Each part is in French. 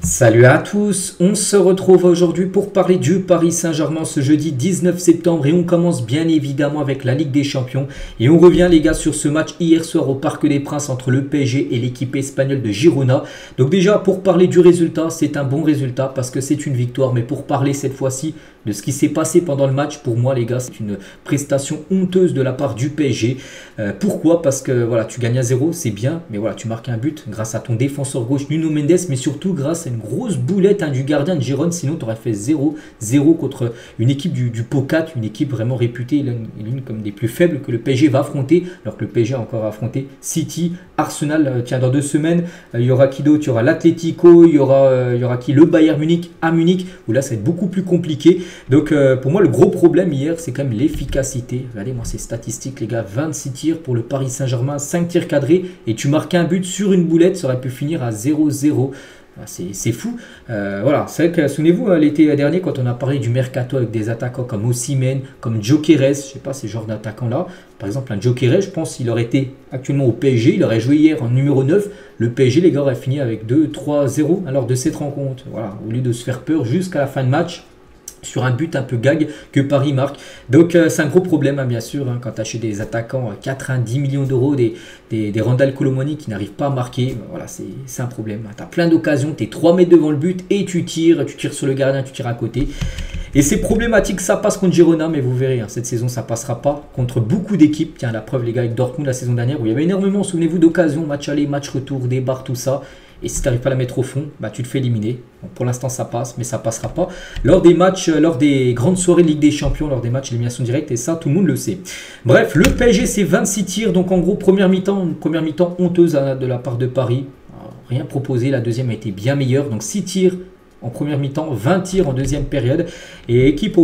Salut à tous, on se retrouve aujourd'hui pour parler du Paris Saint-Germain ce jeudi 19 septembre et on commence bien évidemment avec la Ligue des Champions et on revient les gars sur ce match hier soir au Parc des Princes entre le PSG et l'équipe espagnole de Girona. Donc déjà pour parler du résultat, c'est un bon résultat parce que c'est une victoire, mais pour parler cette fois-ci de ce qui s'est passé pendant le match, pour moi les gars c'est une prestation honteuse de la part du PSG. Pourquoi? Parce que voilà, tu gagnes à 0, c'est bien, mais voilà, tu marques un but grâce à ton défenseur gauche Nuno Mendes, mais surtout grâce à une grosse boulette du gardien de Girona, sinon tu aurais fait 0-0 contre une équipe du Pocat, une équipe vraiment réputée, l'une comme des plus faibles que le PSG va affronter, alors que le PSG a encore affronté City, Arsenal, tiens dans 2 semaines, il y aura qui d'autre? Il y aura l'Atlético, il y aura qui? Le Bayern Munich à Munich, où là ça va être beaucoup plus compliqué. Donc pour moi le gros problème hier c'est quand même l'efficacité. Regardez moi ces statistiques les gars, 26 tirs pour le Paris Saint-Germain, 5 tirs cadrés et tu marques un but sur une boulette, ça aurait pu finir à 0-0. C'est fou. Voilà, c'est vrai que souvenez-vous l'été dernier quand on a parlé du mercato avec des attaquants comme Osimhen, comme Gyökeres, je sais pas ces genres d'attaquants là. Par exemple un Gyökeres, je pense qu'il aurait été actuellement au PSG, il aurait joué hier en numéro 9. Le PSG les gars aurait fini avec 2-3-0 alors de cette rencontre. Voilà, au lieu de se faire peur jusqu'à la fin de match sur un but un peu gag que Paris marque. Donc c'est un gros problème bien sûr quand tu achètes des attaquants à 90 millions d'euros, des Randal Colomoni qui n'arrivent pas à marquer. Voilà, c'est un problème. Tu as plein d'occasions, tu es 3 mètres devant le but et tu tires sur le gardien, tu tires à côté. Et c'est problématique, ça passe contre Girona, mais vous verrez, cette saison ça passera pas contre beaucoup d'équipes. Tiens, la preuve les gars avec Dortmund la saison dernière où il y avait énormément, souvenez-vous, d'occasions, match aller, match retour, des barres, tout ça. Et si tu n'arrives pas à la mettre au fond, tu te fais éliminer. Donc pour l'instant, ça passe, mais ça passera pas. Lors des matchs, lors des grandes soirées de Ligue des Champions, lors des matchs d'élimination directe, et ça, tout le monde le sait. Bref, le PSG, c'est 26 tirs. Donc en gros, première mi-temps honteuse de la part de Paris. Rien proposé. La deuxième a été bien meilleure. Donc 6 tirs en première mi-temps, 20 tirs en deuxième période. Et équipe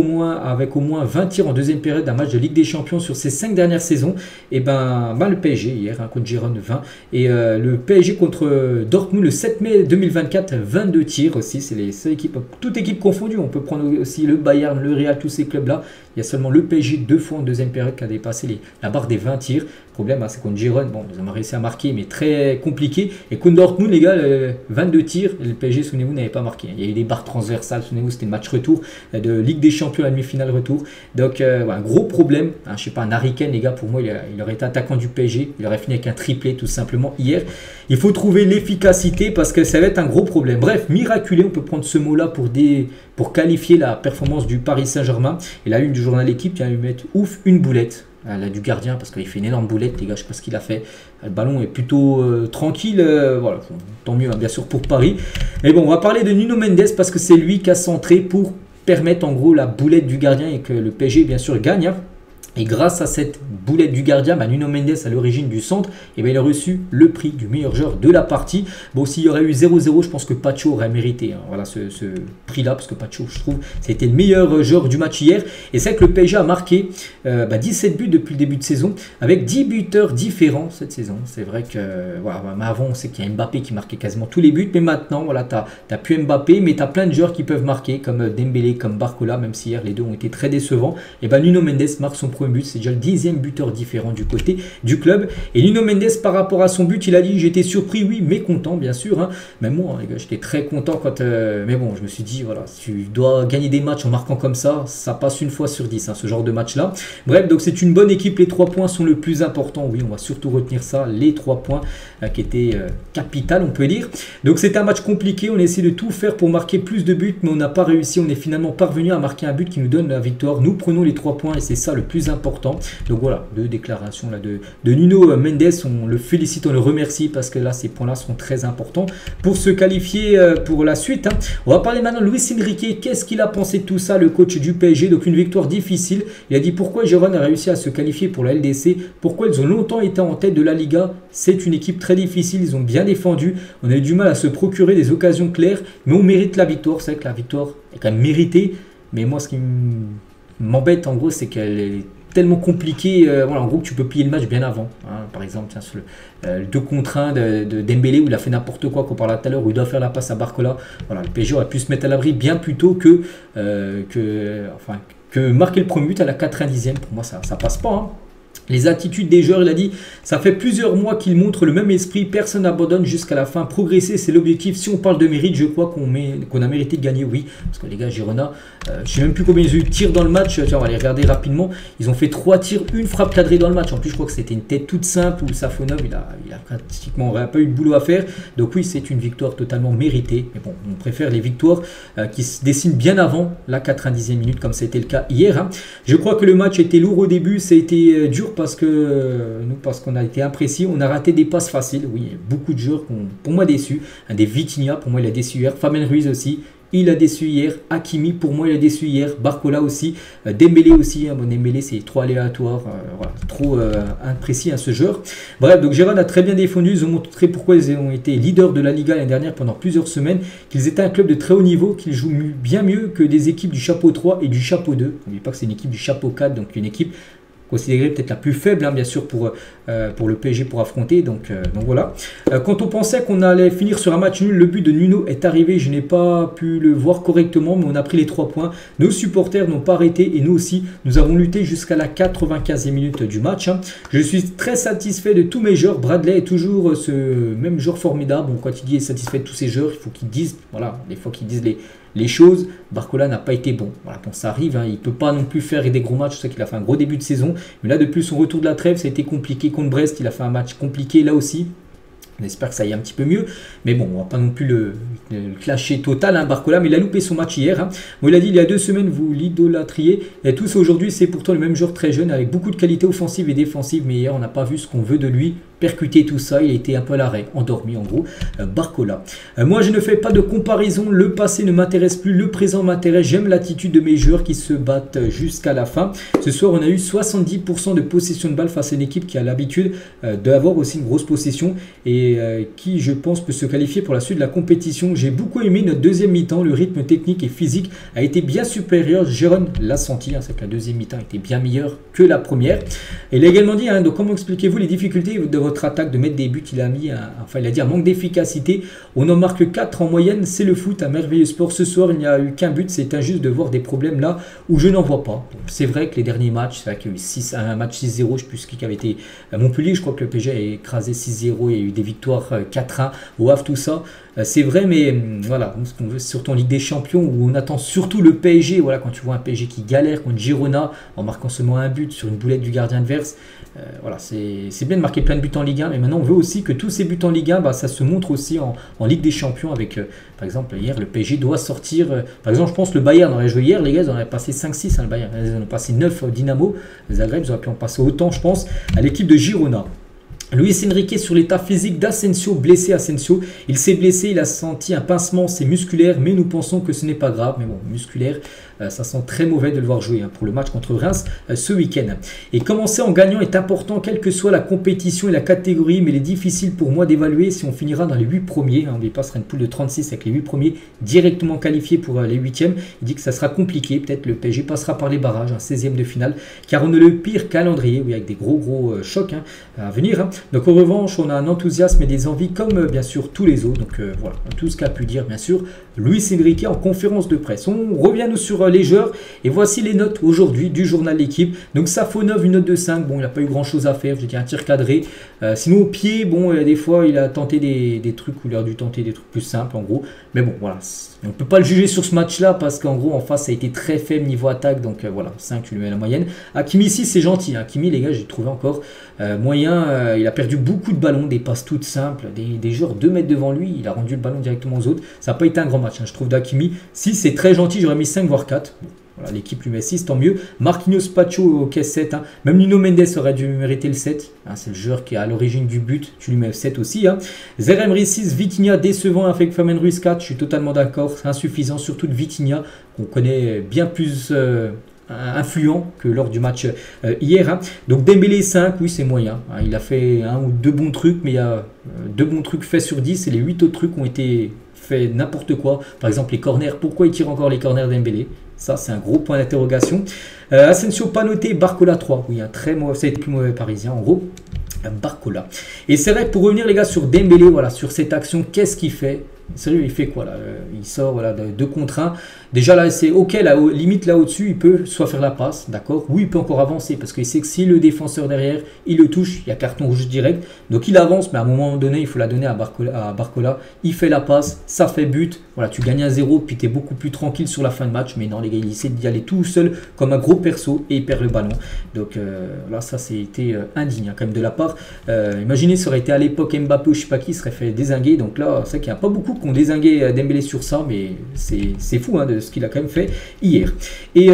avec au moins 20 tirs en deuxième période d'un match de Ligue des Champions sur ces 5 dernières saisons. Et le PSG hier contre Girona 20. Et le PSG contre Dortmund le 7 mai 2024, 22 tirs aussi. C'est les seules équipes, toutes équipes confondues. On peut prendre aussi le Bayern, le Real, tous ces clubs-là. Il y a seulement le PSG 2 fois en deuxième période qui a dépassé la barre des 20 tirs. Le problème, c'est contre Girona, bon, nous avons réussi à marquer, mais très compliqué. Et contre Dortmund, les gars, 22 tirs. Et le PSG, souvenez-vous, n'avait pas marqué. Il y a eu des barres transversales, souvenez-vous, c'était le match retour de Ligue des Champions, la demi-finale retour. Donc, un gros problème. Je ne sais pas, un Harry Kane, les gars, pour moi, il aurait été attaquant du PSG. Il aurait fini avec un triplé, tout simplement, hier. Il faut trouver l'efficacité parce que ça va être un gros problème. Bref, miraculé, on peut prendre ce mot-là pour qualifier la performance du Paris Saint-Germain. Et la une du journal L'équipe vient lui mettre ouf, une boulette. Là, du gardien parce qu'il fait une énorme boulette, les gars, je sais pas ce qu'il a fait. Le ballon est plutôt tranquille, voilà, tant mieux bien sûr pour Paris. Mais bon, on va parler de Nuno Mendes parce que c'est lui qui a centré pour permettre en gros la boulette du gardien et que le PSG bien sûr gagne. Et grâce à cette boulette du gardien, Nuno Mendes à l'origine du centre, il a reçu le prix du meilleur joueur de la partie. Bon, s'il y aurait eu 0-0, je pense que Pacho aurait mérité voilà, ce prix-là, parce que Pacho, je trouve, c'était le meilleur joueur du match hier. Et c'est vrai que le PSG a marqué 17 buts depuis le début de saison, avec 10 buteurs différents cette saison. C'est vrai que, voilà, avant, on sait qu'il y a Mbappé qui marquait quasiment tous les buts, mais maintenant, voilà, tu n'as plus Mbappé, mais tu as plein de joueurs qui peuvent marquer, comme Dembélé, comme Barcola, même si hier les deux ont été très décevants. Et Nuno Mendes marque son premier but, c'est déjà le 10e buteur différent du côté du club. Et Nuno Mendes par rapport à son but, il a dit j'étais surpris, oui, mais content bien sûr. Même moi, les gars, j'étais très content quand. Mais bon, je me suis dit voilà, si tu dois gagner des matchs en marquant comme ça passe une fois sur 10, ce genre de match là. Bref, donc c'est une bonne équipe. Les 3 points sont le plus important. Oui, on va surtout retenir ça, les 3 points qui étaient capital, on peut dire. Donc c'est un match compliqué. On essaie de tout faire pour marquer plus de buts, mais on n'a pas réussi. On est finalement parvenu à marquer un but qui nous donne la victoire. Nous prenons les 3 points et c'est ça le plus important. Donc voilà, 2 déclarations là de Nuno Mendes, on le félicite, on le remercie parce que là ces points là sont très importants pour se qualifier pour la suite. On va parler maintenant de Luis Enrique, qu'est-ce qu'il a pensé de tout ça, le coach du PSG. Donc une victoire difficile, il a dit pourquoi Girona a réussi à se qualifier pour la LDC, pourquoi ils ont longtemps été en tête de la Liga, c'est une équipe très difficile, ils ont bien défendu, on a eu du mal à se procurer des occasions claires, mais on mérite la victoire, c'est vrai que la victoire est quand même méritée, mais moi ce qui m'embête en gros c'est qu'elle est tellement compliqué, voilà, en gros tu peux plier le match bien avant, par exemple tiens, sur le 2 contre 1 de Dembélé où il a fait n'importe quoi qu'on parlait tout à l'heure, où il doit faire la passe à Barcola, voilà, le PSG aurait pu se mettre à l'abri bien plus tôt que marquer le premier but à la 90e, pour moi ça passe pas. Les attitudes des joueurs, il a dit, ça fait plusieurs mois qu'ils montrent le même esprit, personne n'abandonne jusqu'à la fin. Progresser, c'est l'objectif. Si on parle de mérite, je crois qu'on a mérité de gagner, oui. Parce que les gars, Girona, je ne sais même plus combien ils ont eu de tirs dans le match. Tiens, on va les regarder rapidement. Ils ont fait 3 tirs, une frappe cadrée dans le match. En plus, je crois que c'était une tête toute simple où Safonov, il a pratiquement pas eu de boulot à faire. Donc oui, c'est une victoire totalement méritée. Mais bon, on préfère les victoires qui se dessinent bien avant la 90e minute, comme c'était le cas hier. Hein. Je crois que le match était lourd au début, ça a été dur parce qu'on a été imprécis, on a raté des passes faciles. Oui, beaucoup de joueurs qui ont pour moi déçu. Des Vitinha, pour moi il a déçu hier. Fabien Ruiz aussi, il a déçu hier. Hakimi, pour moi il a déçu hier. Barcola aussi. Dembélé aussi. Bon, Dembélé c'est trop aléatoire, voilà, trop imprécis ce joueur. Bref, donc Girona a très bien défendu. Ils ont montré pourquoi ils ont été leaders de la Liga l'année dernière pendant plusieurs semaines. Qu'ils étaient un club de très haut niveau, qu'ils jouent bien mieux que des équipes du chapeau 3 et du chapeau 2. N'oubliez pas que c'est une équipe du chapeau 4, donc une équipe considérée peut-être la plus faible, hein, bien sûr, pour le PSG pour affronter. Donc voilà. Quand on pensait qu'on allait finir sur un match nul, le but de Nuno est arrivé. Je n'ai pas pu le voir correctement, mais on a pris les 3 points. Nos supporters n'ont pas arrêté et nous aussi, nous avons lutté jusqu'à la 95e minute du match. Hein. Je suis très satisfait de tous mes joueurs. Bradley est toujours ce même joueur formidable. Bon, quand il dit est satisfait de tous ses joueurs, il faut qu'ils disent, voilà, des fois qu'ils disent les choses. Barcola n'a pas été bon. Voilà, bon, ça arrive, hein, il ne peut pas non plus faire des gros matchs. Je sais qu'il a fait un gros début de saison. Mais là, depuis son retour de la trêve, ça a été compliqué. Contre Brest, il a fait un match compliqué là aussi. On espère que ça aille un petit peu mieux. Mais bon, on ne va pas non plus le clasher total, hein, Barcola. Mais il a loupé son match hier. Hein. Bon, il a dit il y a 2 semaines, vous l'idolâtriez. Et tous aujourd'hui, c'est pourtant le même joueur très jeune, avec beaucoup de qualités offensives et défensives. Mais hier, on n'a pas vu ce qu'on veut de lui. Percuter tout ça, il a été un peu à l'arrêt, endormi en gros, Barcola. Moi je ne fais pas de comparaison, le passé ne m'intéresse plus, le présent m'intéresse, j'aime l'attitude de mes joueurs qui se battent jusqu'à la fin. Ce soir on a eu 70% de possession de balle face à une équipe qui a l'habitude d'avoir aussi une grosse possession et qui je pense peut se qualifier pour la suite de la compétition. J'ai beaucoup aimé notre deuxième mi-temps, le rythme technique et physique a été bien supérieur, Jérôme l'a senti, hein, c'est que la deuxième mi-temps était bien meilleure que la première. Et il a également dit, hein, donc comment expliquez-vous les difficultés de votre attaque de mettre des buts? Il a dit un manque d'efficacité. On en marque 4 en moyenne, c'est le foot, un merveilleux sport. Ce soir, il n'y a eu qu'un but, c'est injuste de voir des problèmes là où je n'en vois pas. C'est vrai que les derniers matchs, c'est vrai qu'il y a eu un match 6-0, je ne sais plus qui avait été Montpellier, je crois que le PSG a écrasé 6-0, il y a eu des victoires 4-1 au Havre, tout ça. C'est vrai, mais voilà, ce qu'on veut, surtout en Ligue des Champions où on attend surtout le PSG. Voilà, quand tu vois un PSG qui galère contre Girona en marquant seulement un but sur une boulette du gardien adverse, voilà, c'est bien de marquer plein de buts en Ligue 1, mais maintenant on veut aussi que tous ces buts en Ligue 1, ça se montre aussi en Ligue des Champions avec, par exemple, hier le PSG doit sortir, par exemple, je pense le Bayern aurait joué hier, les gars, ils auraient passé 5-6, hein, le Bayern, ils ont passé 9 au Dynamo, Zagreb, ils auraient pu en passer autant, je pense, à l'équipe de Girona. Luis Enrique sur l'état physique d'Asensio, blessé Asensio. Il s'est blessé, il a senti un pincement, c'est musculaire, mais nous pensons que ce n'est pas grave. Mais bon, musculaire, ça sent très mauvais de le voir jouer pour le match contre Reims ce week-end. Et commencer en gagnant est important, quelle que soit la compétition et la catégorie, mais il est difficile pour moi d'évaluer si on finira dans les 8 premiers. On dépassera une poule de 36 avec les 8 premiers directement qualifiés pour les 8e. Il dit que ça sera compliqué, peut-être le PSG passera par les barrages, un 16e de finale, car on a le pire calendrier, oui, avec des gros chocs à venir. Donc en revanche, on a un enthousiasme et des envies comme bien sûr tous les autres. Donc voilà, tout ce qu'a pu dire bien sûr Luis Enrique en conférence de presse. On revient nous sur les joueurs et voici les notes aujourd'hui du journal L'équipe. Donc Safonov, une note de 5. Bon, il n'a pas eu grand chose à faire, j'ai dit un tir cadré. Sinon au pied, bon, des fois il a tenté des trucs où il a dû tenter des trucs plus simples en gros. Mais bon, voilà, on ne peut pas le juger sur ce match-là parce qu'en gros en face ça a été très faible niveau attaque. Donc voilà, 5, tu lui mets la moyenne. Hakimi ici c'est gentil. Hakimi les gars, j'ai trouvé encore moyen. Il a perdu beaucoup de ballons, des passes toutes simples, des joueurs 2 mètres devant lui. Il a rendu le ballon directement aux autres. Ça n'a pas été un grand match, hein, je trouve, d'Hakimi. Si c'est très gentil, j'aurais mis 5 voire 4. Bon, voilà, l'équipe lui met 6, tant mieux. Marquinhos, Pacho, ok, 7. Hein. Même Nuno Mendes aurait dû mériter le 7. Hein, c'est le joueur qui est à l'origine du but. Tu lui mets 7 aussi. Hein. Zeremri 6, Vitinha décevant avec Fabien Ruiz 4. Je suis totalement d'accord. C'est insuffisant, surtout de Vitinha, qu'on connaît bien plus influent que lors du match hier. Hein. Donc Dembélé 5, oui c'est moyen. Hein. Il a fait 1 ou 2 bons trucs, mais il y a 2 bons trucs faits sur 10 et les 8 autres trucs ont été fait n'importe quoi. Par exemple les corners, pourquoi il tire encore les corners Dembélé? Ça c'est un gros point d'interrogation. Asensio pas noté, Barcola 3. Oui, un très mauvais, c'est le plus mauvais parisien en gros. Barcola. Et c'est vrai que pour revenir les gars sur Dembélé, voilà, sur cette action, qu'est-ce qu'il fait? Sérieux, il fait quoi là? Il sort voilà, de 2 contre 1. Déjà là, c'est ok, là, limite là au-dessus, il peut soit faire la passe, d'accord? Ou il peut encore avancer parce qu'il sait que si le défenseur derrière, il le touche, il y a carton rouge direct. Donc il avance, mais à un moment donné, il faut la donner à Barcola. Il fait la passe, ça fait but. Voilà, tu gagnes 1-0, puis tu es beaucoup plus tranquille sur la fin de match. Mais non, les gars, il essaie d'y aller tout seul comme un gros perso et il perd le ballon. Donc là, ça, c'était indigne hein, quand même de la part. Imaginez, ça aurait été à l'époque Mbappé ou je sais pas qui, serait fait dézinguer. Donc là, c'est vrai qu'il n'y a pas beaucoup qui ont dézingué Dembélé sur ça, mais c'est fou hein, de ce qu'il a quand même fait hier. Et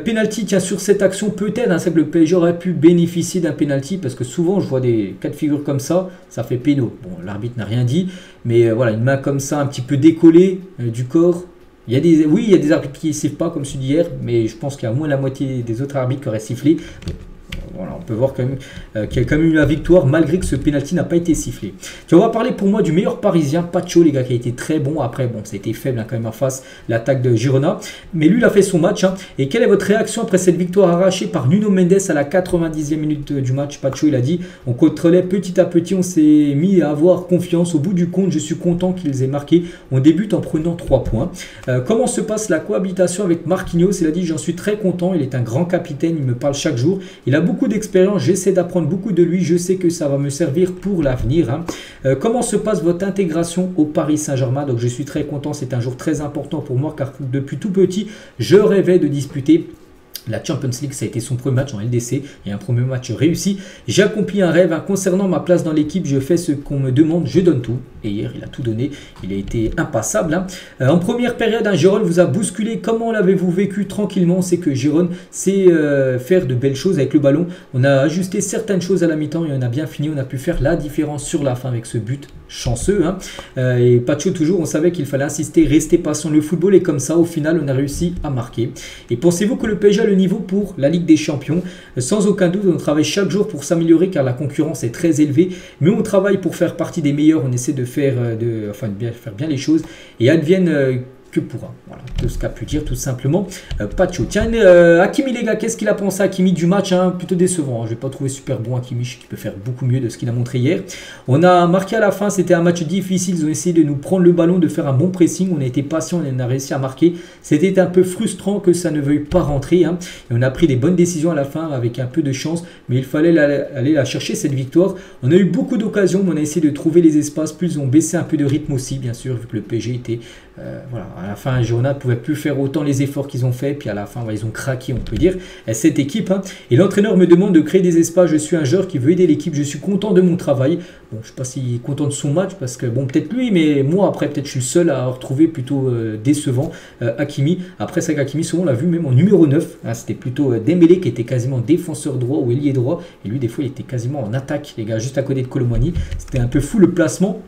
penalty, tiens, sur cette action, peut-être, hein, c'est que le PSG aurait pu bénéficier d'un penalty parce que souvent, je vois des cas de figure comme ça fait péno. Bon, l'arbitre n'a rien dit, mais voilà, une main comme ça, un petit peu décollée du corps. Oui, il y a des arbitres qui ne sifflent pas comme celui d'hier, mais je pense qu'il y a au moins la moitié des autres arbitres qui auraient sifflé. Voilà, on peut voir quand même qu'il y a quand même eu la victoire malgré que ce penalty n'a pas été sifflé. On va parler pour moi du meilleur parisien, Pacho, les gars, qui a été très bon. Après, bon, ça a été faible hein, quand même en face, l'attaque de Girona. Mais lui, il a fait son match. Hein. Et quelle est votre réaction après cette victoire arrachée par Nuno Mendes à la 90e minute du match? Pacho, il a dit, on contrôlait petit à petit, on s'est mis à avoir confiance. Au bout du compte, je suis content qu'ils aient marqué. On débute en prenant 3 points. Comment se passe la cohabitation avec Marquinhos? Il a dit, j'en suis très content. Il est un grand capitaine, il me parle chaque jour. Il a beaucoup d'expérience, j'essaie d'apprendre beaucoup de lui, je sais que ça va me servir pour l'avenir. Hein. Comment se passe votre intégration au Paris Saint-Germain? Donc je suis très content, c'est un jour très important pour moi car depuis tout petit, je rêvais de disputer la Champions League. Ça a été son premier match en LDC et un premier match réussi. J'ai accompli un rêve. Hein. Concernant ma place dans l'équipe, je fais ce qu'on me demande, je donne tout. Et hier, il a tout donné. Il a été impassable. Hein. En première période, hein, Giron vous a bousculé. Comment l'avez-vous vécu? Tranquillement, c'est que Giron sait faire de belles choses avec le ballon. On a ajusté certaines choses à la mi-temps et on a bien fini. On a pu faire la différence sur la fin avec ce but chanceux. Hein. Et Pacho, toujours, on savait qu'il fallait insister, rester patient. Le football est comme ça. Au final, on a réussi à marquer. Et pensez-vous que le PSG a le niveau pour la Ligue des Champions? Sans aucun doute, on travaille chaque jour pour s'améliorer car la concurrence est très élevée. Mais on travaille pour faire partie des meilleurs. On essaie de faire bien les choses et advienne que pourra. Voilà, tout ce qu'a pu dire tout simplement Pacho. Tiens, Hakimi les gars, qu'est-ce qu'il a pensé Hakimi du match hein? Plutôt décevant, hein. Je n'ai pas trouvé super bon Hakimi, qui peut faire beaucoup mieux de ce qu'il a montré hier. On a marqué à la fin, c'était un match difficile, ils ont essayé de nous prendre le ballon, de faire un bon pressing, on a été patient, on a réussi à marquer. C'était un peu frustrant que ça ne veuille pas rentrer hein. Et on a pris des bonnes décisions à la fin avec un peu de chance, mais il fallait aller la chercher cette victoire. On a eu beaucoup d'occasions, mais on a essayé de trouver les espaces, plus on baissait un peu de rythme aussi bien sûr, vu que le PSG était voilà, à la fin, Girona ne pouvait plus faire autant les efforts qu'ils ont fait. Puis à la fin, ils ont craqué, on peut dire, cette équipe. Hein. Et l'entraîneur me demande de créer des espaces. Je suis un joueur qui veut aider l'équipe. Je suis content de mon travail. Bon, je ne sais pas s'il est content de son match parce que, bon, peut-être lui, mais moi, après, peut-être je suis le seul à retrouver plutôt décevant Hakimi. Après, c'est qu'Hakimi, souvent, on l'a vu même en numéro 9. Hein, c'était plutôt Dembélé qui était quasiment défenseur droit ou ailier droit. Et lui, des fois, il était quasiment en attaque, les gars, juste à côté de Colomani. C'était un peu fou le placement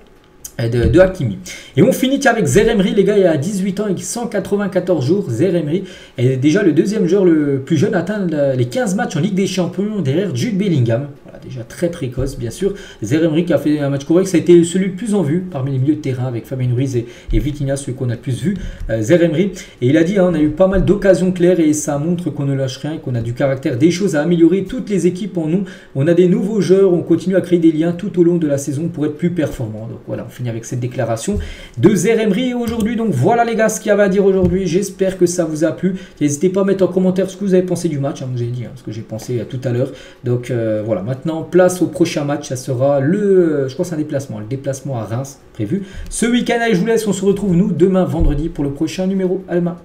de Hakimi. Et on finit avec Zaïre Emery, les gars, il y a 18 ans et 194 jours. Zaïre Emery est déjà le deuxième joueur le plus jeune à atteindre les 15 matchs en Ligue des Champions derrière Jude Bellingham. Voilà, déjà très précoce, bien sûr. Zaïre Emery qui a fait un match correct, ça a été celui le plus en vue parmi les milieux de terrain avec Fabien Ruiz et Vitinha, celui qu'on a le plus vu. Zaïre Emery. Et il a dit, hein, on a eu pas mal d'occasions claires et ça montre qu'on ne lâche rien et qu'on a du caractère, des choses à améliorer. Toutes les équipes en ont. On a des nouveaux joueurs, on continue à créer des liens tout au long de la saison pour être plus performant. Donc voilà, on finit avec cette déclaration de Zaïre Emery aujourd'hui. Donc voilà les gars ce qu'il y avait à dire aujourd'hui. J'espère que ça vous a plu. N'hésitez pas à mettre en commentaire ce que vous avez pensé du match. Hein, vous avez dit hein, ce que j'ai pensé tout à l'heure. Donc voilà, maintenant place au prochain match. Ça sera je pense un déplacement. Le déplacement à Reims prévu ce week-end. Allez, je vous laisse. On se retrouve nous demain vendredi pour le prochain numéro Alma.